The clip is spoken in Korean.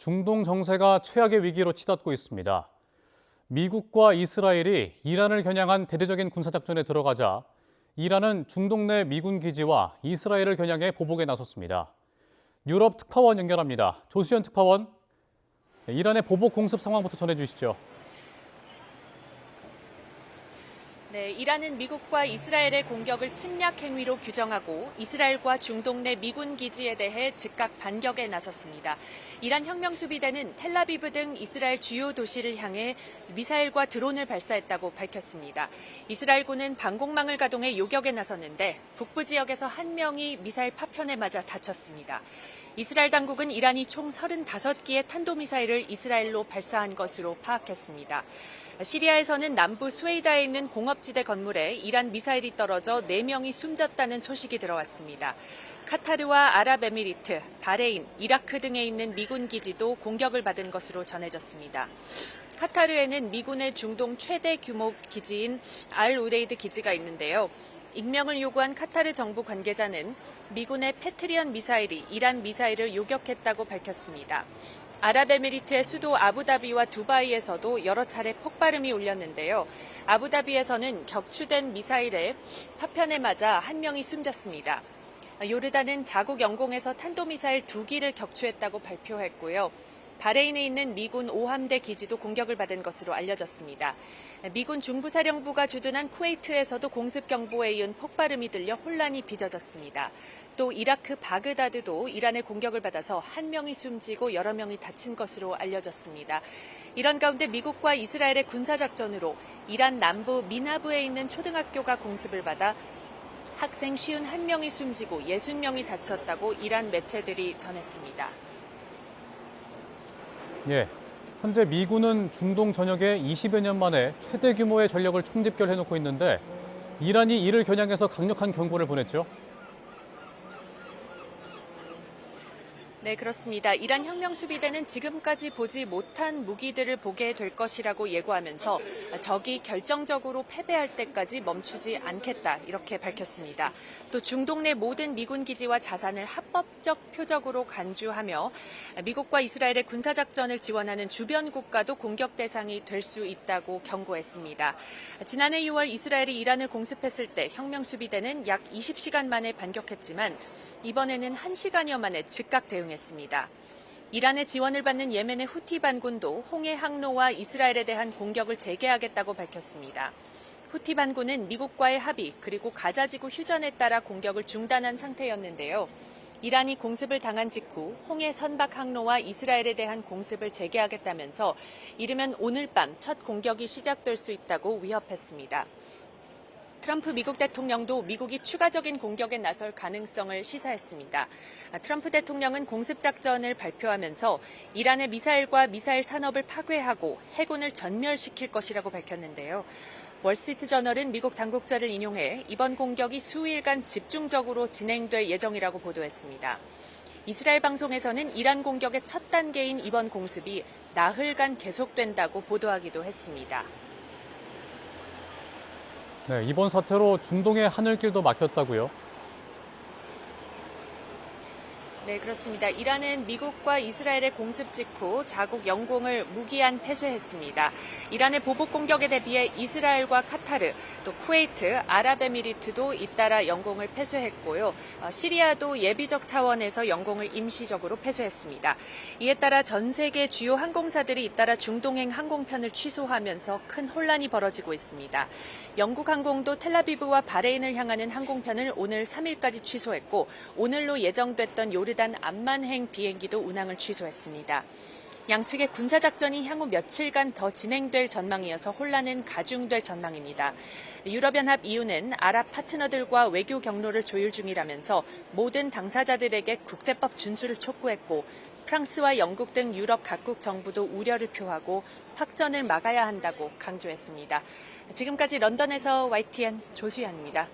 중동 정세가 최악의 위기로 치닫고 있습니다. 미국과 이스라엘이 이란을 겨냥한 대대적인 군사작전에 들어가자 이란은 중동 내 미군 기지와 이스라엘을 겨냥해 보복에 나섰습니다. 유럽 특파원 연결합니다. 조수연 특파원, 이란의 보복 공습 상황부터 전해주시죠. 네, 이란은 미국과 이스라엘의 공격을 침략 행위로 규정하고 이스라엘과 중동 내 미군 기지에 대해 즉각 반격에 나섰습니다. 이란 혁명수비대는 텔라비브 등 이스라엘 주요 도시를 향해 미사일과 드론을 발사했다고 밝혔습니다. 이스라엘군은 방공망을 가동해 요격에 나섰는데 북부 지역에서 한 명이 미사일 파편에 맞아 다쳤습니다. 이스라엘 당국은 이란이 총 35기의 탄도미사일을 이스라엘로 발사한 것으로 파악했습니다. 시리아에서는 남부 스웨이다에 있는 공업지대 건물에 이란 미사일이 떨어져 4명이 숨졌다는 소식이 들어왔습니다. 카타르와 아랍에미리트, 바레인, 이라크 등에 있는 미군 기지도 공격을 받은 것으로 전해졌습니다. 카타르에는 미군의 중동 최대 규모 기지인 알 우데이드 기지가 있는데요. 익명을 요구한 카타르 정부 관계자는 미군의 패트리언 미사일이 이란 미사일을 요격했다고 밝혔습니다. 아랍에미리트의 수도 아부다비와 두바이에서도 여러 차례 폭발음이 울렸는데요. 아부다비에서는 격추된 미사일에 파편에 맞아 한 명이 숨졌습니다. 요르단은 자국 영공에서 탄도미사일 2기를 격추했다고 발표했고요. 바레인에 있는 미군 5함대 기지도 공격을 받은 것으로 알려졌습니다. 미군 중부사령부가 주둔한 쿠웨이트에서도 공습 경보에 이은 폭발음이 들려 혼란이 빚어졌습니다. 또 이라크 바그다드도 이란의 공격을 받아서 한 명이 숨지고 여러 명이 다친 것으로 알려졌습니다. 이런 가운데 미국과 이스라엘의 군사작전으로 이란 남부 미나브에 있는 초등학교가 공습을 받아 학생 51명이 숨지고 60명이 다쳤다고 이란 매체들이 전했습니다. 예, 현재 미군은 중동 전역에 20여 년 만에 최대 규모의 전력을 총집결해놓고 있는데 이란이 이를 겨냥해서 강력한 경고를 보냈죠. 네, 그렇습니다. 이란 혁명수비대는 지금까지 보지 못한 무기들을 보게 될 것이라고 예고하면서 적이 결정적으로 패배할 때까지 멈추지 않겠다 이렇게 밝혔습니다. 또 중동 내 모든 미군 기지와 자산을 합법적 표적으로 간주하며 미국과 이스라엘의 군사작전을 지원하는 주변 국가도 공격 대상이 될 수 있다고 경고했습니다. 지난해 6월 이스라엘이 이란을 공습했을 때 혁명수비대는 약 20시간 만에 반격했지만 이번에는 1시간여 만에 즉각 대응했습니다. 이란의 지원을 받는 예멘의 후티 반군도 홍해 항로와 이스라엘에 대한 공격을 재개하겠다고 밝혔습니다. 후티 반군은 미국과의 합의 그리고 가자지구 휴전에 따라 공격을 중단한 상태였는데요. 이란이 공습을 당한 직후 홍해 선박 항로와 이스라엘에 대한 공습을 재개하겠다면서 이르면 오늘 밤 첫 공격이 시작될 수 있다고 위협했습니다. 트럼프 미국 대통령도 미국이 추가적인 공격에 나설 가능성을 시사했습니다. 트럼프 대통령은 공습작전을 발표하면서 이란의 미사일과 미사일 산업을 파괴하고 해군을 전멸시킬 것이라고 밝혔는데요. 월스트리트저널은 미국 당국자를 인용해 이번 공격이 수일간 집중적으로 진행될 예정이라고 보도했습니다. 이스라엘 방송에서는 이란 공격의 첫 단계인 이번 공습이 나흘간 계속된다고 보도하기도 했습니다. 네, 이번 사태로 중동의 하늘길도 막혔다고요? 네, 그렇습니다. 이란은 미국과 이스라엘의 공습 직후 자국 영공을 무기한 패소했습니다. 이란의 보복 공격에 대비해 이스라엘과 카타르, 또 쿠웨이트, 아랍에미리트도 잇따라 영공을 패소했고요. 시리아도 예비적 차원에서 영공을 임시적으로 패소했습니다. 이에 따라 전 세계 주요 항공사들이 잇따라 중동행 항공편을 취소하면서 큰 혼란이 벌어지고 있습니다. 영국 항공도 텔라비브와 바레인을 향하는 항공편을 오늘 3일까지 취소했고 오늘로 예정됐던 요르단 암만행 비행기도 운항을 취소했습니다. 양측의 군사작전이 향후 며칠간 더 진행될 전망이어서 혼란은 가중될 전망입니다. 유럽연합 EU는 아랍 파트너들과 외교 경로를 조율 중이라면서 모든 당사자들에게 국제법 준수를 촉구했고 프랑스와 영국 등 유럽 각국 정부도 우려를 표하고 확전을 막아야 한다고 강조했습니다. 지금까지 런던에서 YTN 조수연입니다.